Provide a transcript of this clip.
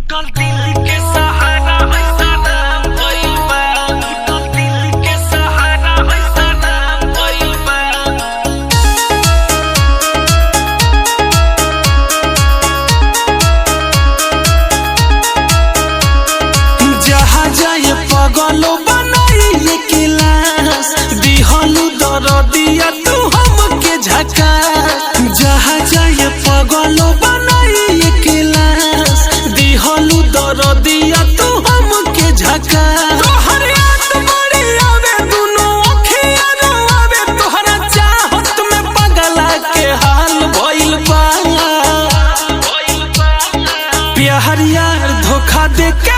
टूटल दिल के सहारा ऐसा नाम भइल बा। टूटल दिल के सहारा ऐसा नाम भइल बा। जहाँ जाए पगलो बनाई क्लास दिहलू दरदिया तू हमके झका। जहाँ जाए पगलो बनाई क्लास दिहलू दरदिया तू हमके झका। तोहर याद बड़ी आवे दुनो अखिया रोवे तोहरा चाहत में पगला के हाल भइल बा। प्यार यार धोखा दे के